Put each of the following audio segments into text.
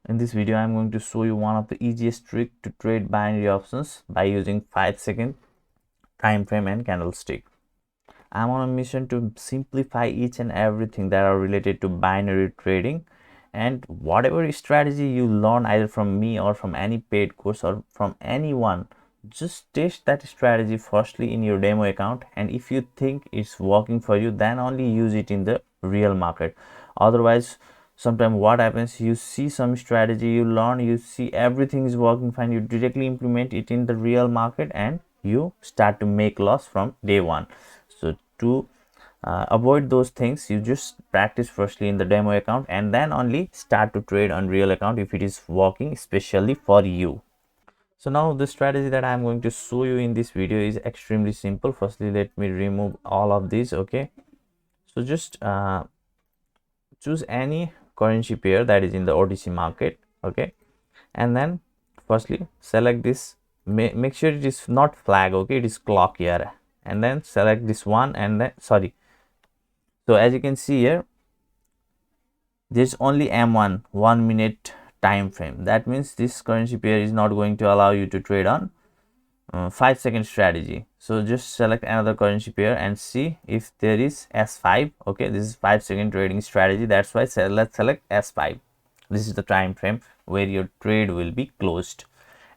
In this video, I'm going to show you one of the easiest trick to trade binary options by using 5-second time frame and candlestick. I'm on a mission to simplify each and everything that are related to binary trading, and whatever strategy you learn either from me or from any paid course or from anyone, just test that strategy firstly in your demo account, and if you think it's working for you, then only use it in the real market. Otherwise, sometimes what happens, you see some strategy, you learn, you see everything is working fine, you directly implement it in the real market and you start to make loss from day one. So to avoid those things, you just practice firstly in the demo account and then only start to trade on real account if it is working especially for you. So now the strategy that I'm going to show you in this video is extremely simple. Firstly, let me remove all of these. Okay, so just choose any currency pair that is in the OTC market. Okay, and then firstly select this, make sure it is not flag. Okay, it is clock here, and then select this one, and then so as you can see here, there's only M1 1 minute time frame. That means this currency pair is not going to allow you to trade on 5-second strategy. So just select another currency pair and see if there is S5. Okay, this is 5-second trading strategy. That's why let's select S5. This is the time frame where your trade will be closed,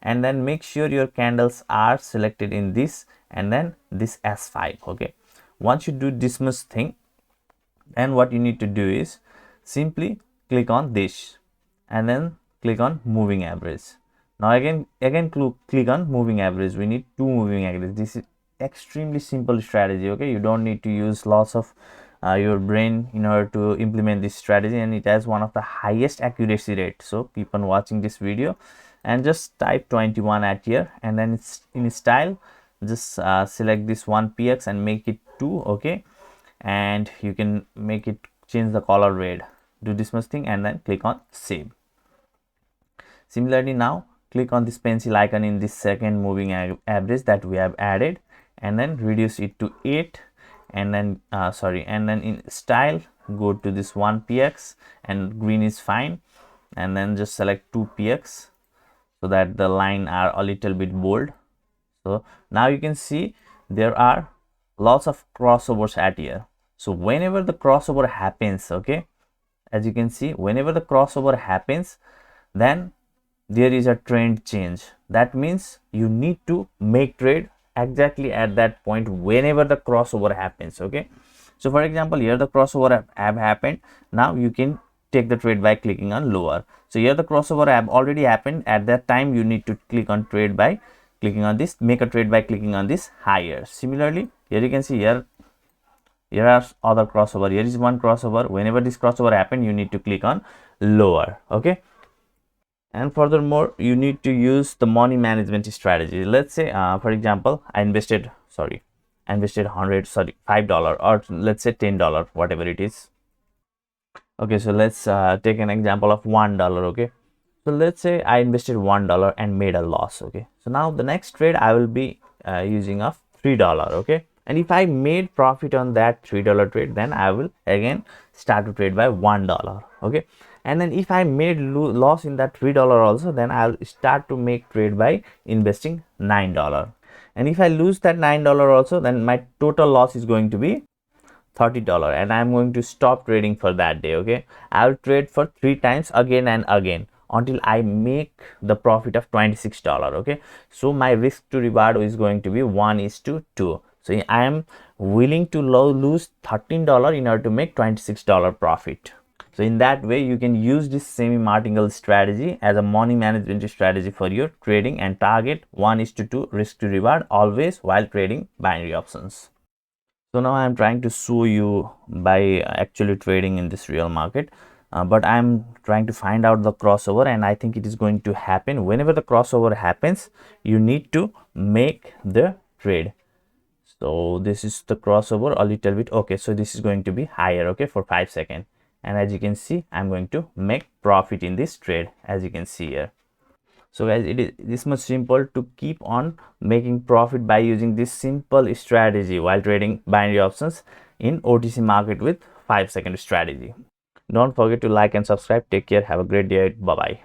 and then make sure your candles are selected in this and then this S5. Okay, once you do this much thing, then what you need to do is simply click on this and then click on moving average. Now again click on moving average. We need two moving averages. This is extremely simple strategy. Okay, you don't need to use lots of your brain in order to implement this strategy, and it has one of the highest accuracy rate. So keep on watching this video and just type 21 at here, and then it's in style, just select this 1px and make it 2. Okay, and you can make it change the color red. Do this much thing and then click on save. Similarly, now click on this pencil icon in this second moving average that we have added, and then reduce it to 8, and then and then in style go to this 1px, and green is fine, and then just select 2px so that the line are a little bit bold. So now you can see there are lots of crossovers at here. So whenever the crossover happens, okay, as you can see, whenever the crossover happens, then there is a trend change. That means you need to make trade exactly at that point whenever the crossover happens. Okay, so for example, here the crossover have happened. Now you can take the trade by clicking on lower. So here the crossover have already happened. At that time you need to click on trade by clicking on this, make a trade by clicking on this higher. Similarly, here you can see here are other crossover. Here is one crossover. Whenever this crossover happen, you need to click on lower. Okay, and furthermore, you need to use the money management strategy. Let's say for example, I invested $5, or let's say $10, whatever it is. Okay, so let's take an example of $1. Okay, so let's say I invested $1 and made a loss. Okay, so now the next trade I will be using of $3. Okay, and if I made profit on that $3 trade, then I will again start to trade by $1. Okay, and then if I made loss in that $3 also, then I'll start to make trade by investing $9. And if I lose that $9 also, then my total loss is going to be $30, and I'm going to stop trading for that day. Okay, I'll trade for 3 times again and again until I make the profit of $26. Okay, so my risk to reward is going to be 1:2. So I am willing to lose $13 in order to make $26 profit. So in that way, you can use this semi-martingale strategy as a money management strategy for your trading and target 1:2 risk to reward always while trading binary options. So now I'm trying to show you by actually trading in this real market, but I'm trying to find out the crossover, and I think it is going to happen. Whenever the crossover happens, you need to make the trade. So this is the crossover a little bit. Okay, so this is going to be higher. Okay, for 5 seconds, and as you can see, I'm going to make profit in this trade, as you can see here. So guys, it is this much simple to keep on making profit by using this simple strategy while trading binary options in OTC market with 5-second strategy. Don't forget to like and subscribe. Take care. Have a great day. Bye bye.